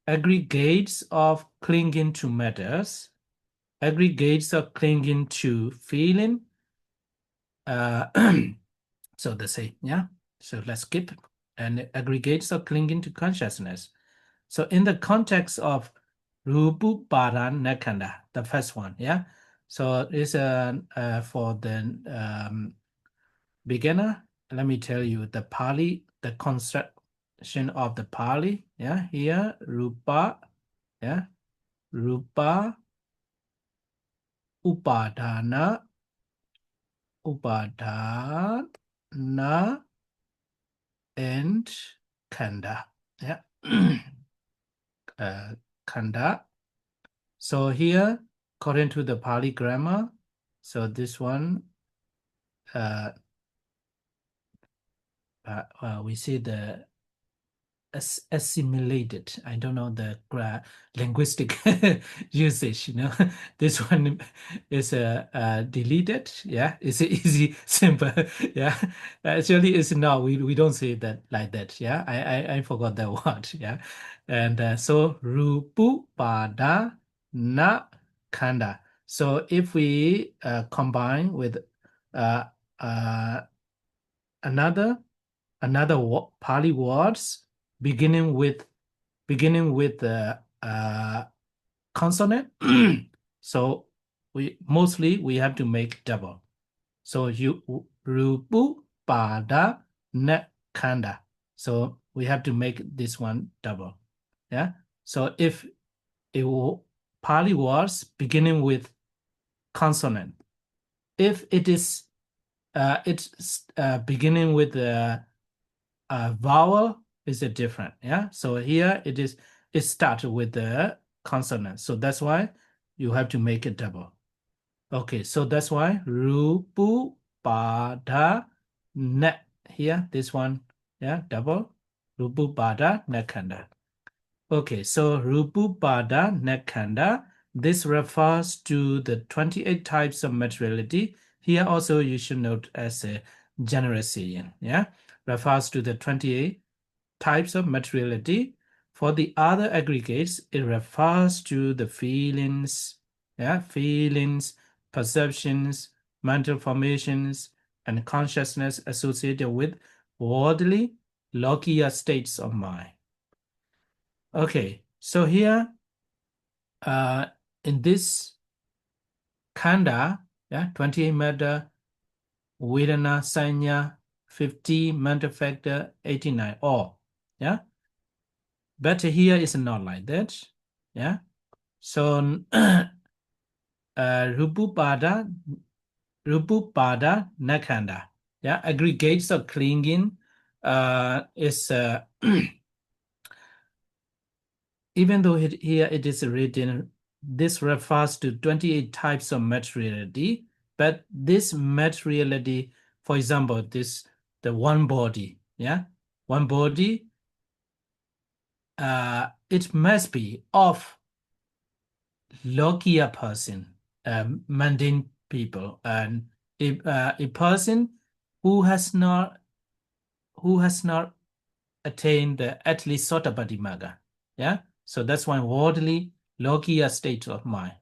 Aggregates of clinging to matters, aggregates of clinging to feeling. So they say, yeah. So let's skip. And aggregates of clinging to consciousness. So in the context of upādānakkhandha, the first one, yeah. So it's for the beginner. Let me tell you the Pali, the construction of the Pali. Yeah, here rupa, yeah, rupa, upādāna, upādāna, and khandha. Yeah. Khandha. So here, according to the Pali grammar, so this one, we see the assimilated. I don't know the linguistic usage. This one is deleted. Yeah, it's easy, simple. Yeah, actually, it's not. We don't say that like that. Yeah, I forgot that word. Yeah, and so upādānakkhandha. So if we combine with uh, another Pali words beginning with the consonant. So we have to make double. So upādānakkhandha. So we have to make this one double. Yeah. So if it will Pali words beginning with consonant, if it is it's beginning with the vowel, is it different? Yeah. So here it starts with the consonant. So that's why you have to make it double. Okay. So that's why upādāna. Here, this one, yeah, double. Upādānakkhandha. Okay. So upādānakkhandha. This refers to the 28 types of materiality. Here also you should note as a generation. Yeah. Refers to the 28 types of materiality. For the other aggregates, it refers to the feelings, yeah, feelings, perceptions, mental formations, and consciousness associated with worldly, lokiya states of mind. Okay, so here, in this khandha, yeah, 28 matter, vedana, sanya, 50 mental factor, 89 all. Yeah. But here is not like that. Yeah. So upādānakkhandha. Yeah. Aggregates of clinging is even though here it is written, this refers to 28 types of materiality, but this materiality, for example, the one body, yeah, one body, it must be of lokiya person, mundane people, and a person who has not attained at least Sotapaddi Magga. Yeah. So that's one worldly lokiya state of mind.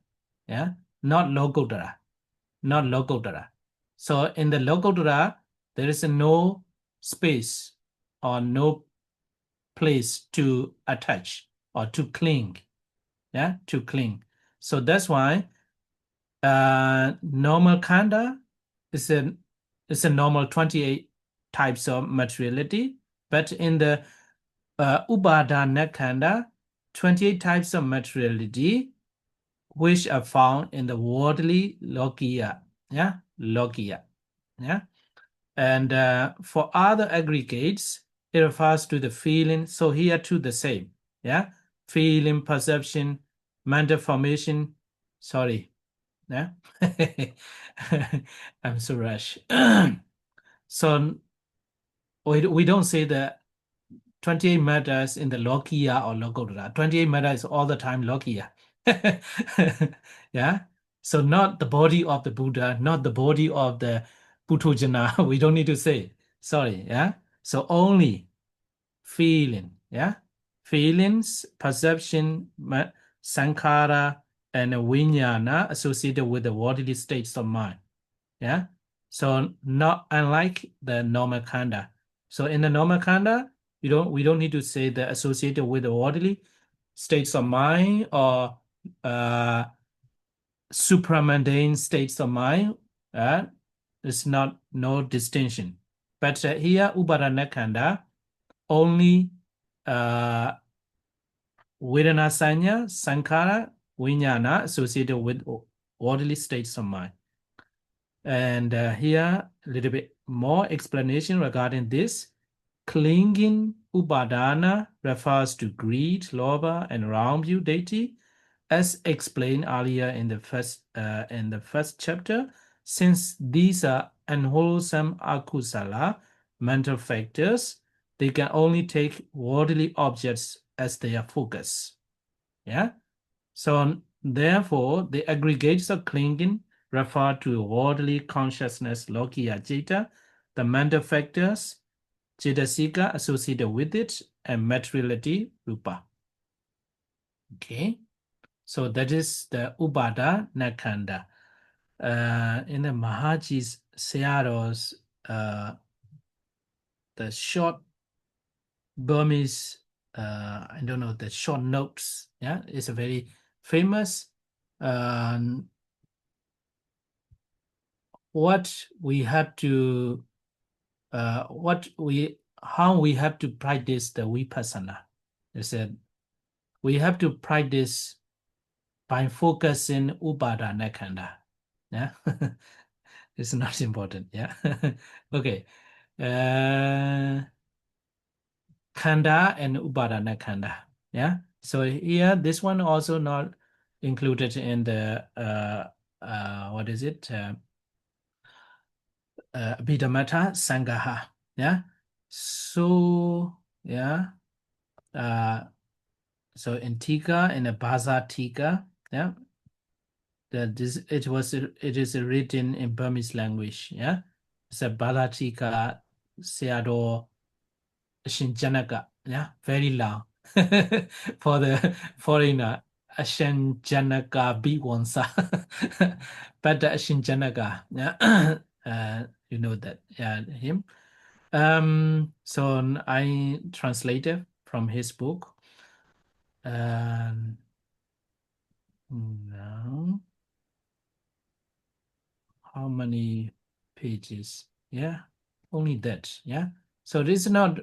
Yeah. Not lokuttara. Not lokuttara. So in the lokuttara, There is no space or no place to attach or to cling. Yeah, to cling. So that's why normal khandha is a normal 28 types of materiality, but in the upādānakkhandha, 28 types of materiality which are found in the worldly lokiya. Yeah, lokiya. Yeah. And for other aggregates, it refers to the feeling. So here too the same. Yeah. Feeling, perception, mental formation. Sorry. Yeah. I'm so rush. So we don't say that 28 matters in the Lokiya or Lokottara. 28 matters is all the time Lokiya. Yeah. So not the body of the Buddha, not the body of the Puthujana. We don't need to say. Sorry. Yeah. So only feeling. Yeah. Feelings, perception, sankhara, and vijnana associated with the worldly states of mind. Yeah. So not unlike the normal khandha. So in the normal khandha, we don't need to say the associated with the worldly states of mind or supramundane states of mind. There's no distinction. But here upādānakkhandha only Vedana sanya, sankhara, vijnana associated with worldly states of mind. And here a little bit more explanation regarding this. Clinging upādāna refers to greed, lobha, and wrong view deity, as explained earlier in the first chapter. Since these are unwholesome akusala mental factors, they can only take worldly objects as their focus. Yeah. So therefore, the aggregates of clinging refer to worldly consciousness, lokiya citta, the mental factors, cetasika associated with it, and materiality, rupa. Okay, so that is the upādānakkhandha. In the Mahaji's Sayadaw's, the short Burmese, I don't know, the short notes, yeah, it's a very famous. What we have to, how we have to practice the vipassana. They said we have to practice by focusing upādānakkhandha. Yeah, it's not important. Yeah, okay. Khandha and upādānakkhandha. Yeah, so here this one also not included in the what is it? Abhidhammattha Sangaha. Yeah. So yeah. So in Tika, in the Bhaza Tika, yeah. It is written in Burmese language. Yeah. It's a Bhaza Tika Sayadaw Shinjanaka. Yeah. Very long. For the foreigner. Ashanjanaka Bigwansa. But the Ashanjanaka, yeah. You know that, yeah, him. So I translated from his book. Now, how many pages? Yeah, only that. Yeah. So this is not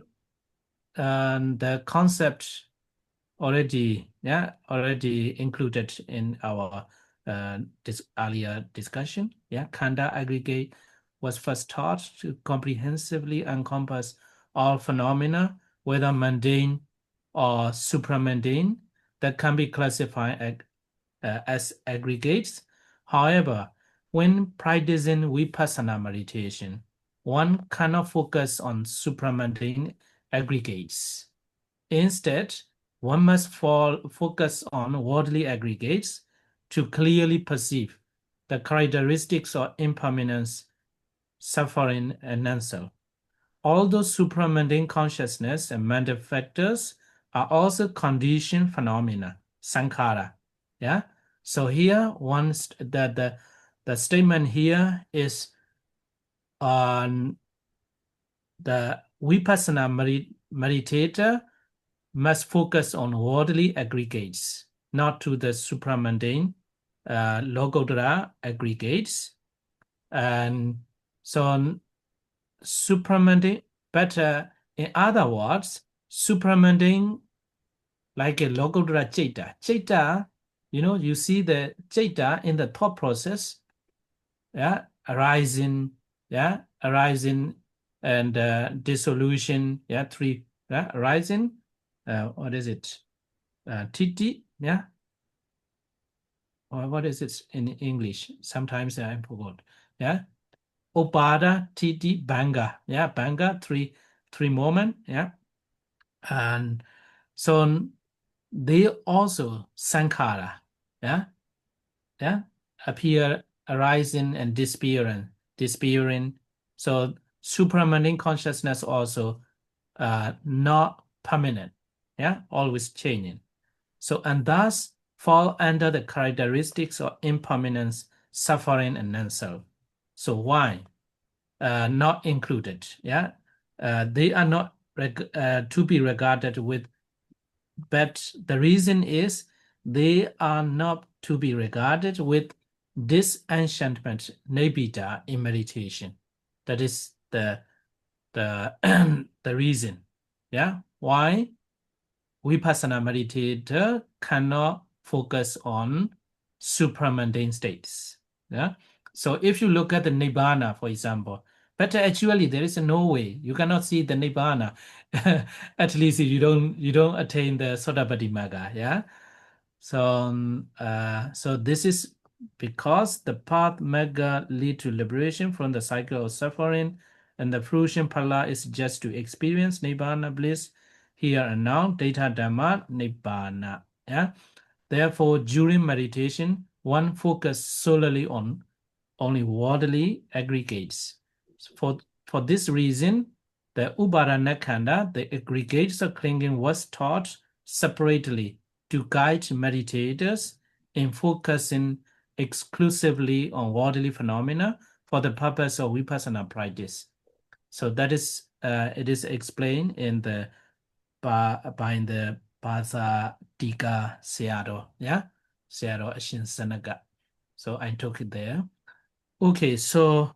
the concept already included in our this earlier discussion. Yeah, khandha aggregate was first taught to comprehensively encompass all phenomena, whether mundane or supramundane, that can be classified as aggregates. However, when practicing vipassana meditation, one cannot focus on supramundane aggregates. Instead, one must focus on worldly aggregates to clearly perceive the characteristics of impermanence, suffering, and non-self. Although supramundane consciousness and mental factors are also conditioned phenomena, sankhara. Yeah. So here, the statement here is the Vipassana meditator must focus on worldly aggregates, not to the supramundane Logodara aggregates. And so supramundane, better, in other words, supramundane, like a Logodara Chaita. Chaita, you see the Chaita in the thought process, yeah, arising, and dissolution, three, arising, what is it? Titi, yeah? Or what is it in English? Sometimes I forgot, yeah? Upada, Titi, Banga, Banga, three moment, and so they also Sankhara, yeah, appear, arising, and disappearing. So supramundane consciousness also not permanent, always changing. So and thus fall under the characteristics of impermanence, suffering, and non-self. So why not included? They are not to be regarded with, but the reason is they are not to be regarded with disenchantment, nibbida, in meditation. That is the the reason. Why Vipassana meditator cannot focus on supramundane states. So if you look at the nibbana, for example, but actually there is no way you cannot see the nibbana. At least you don't attain the Sotapaddi Magga. So this is because the path Magga lead to liberation from the cycle of suffering, and the fruition phala is just to experience nibbana bliss here and now, data dhamma nibbana. Therefore, during meditation, one focus solely on only worldly aggregates. For this reason, the upādānakkhandha, the aggregates of clinging, was taught separately to guide meditators in focusing exclusively on worldly phenomena for the purpose of vipassana practice. So that is, it is explained in the by the Basa Tika Sayadaw, Sayadaw Ashin Sanaga. So I took it there. Okay, so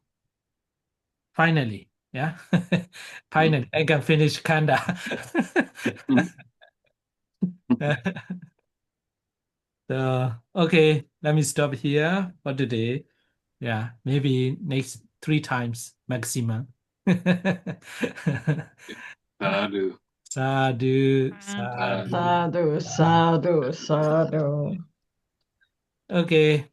finally, finally, I can finish Khandha. So, okay, let me stop here for today. Yeah, maybe next 3 times maximum. Sadhu. Sadhu, Sadhu. sadhu. Sadhu, sadhu, sadhu. Okay.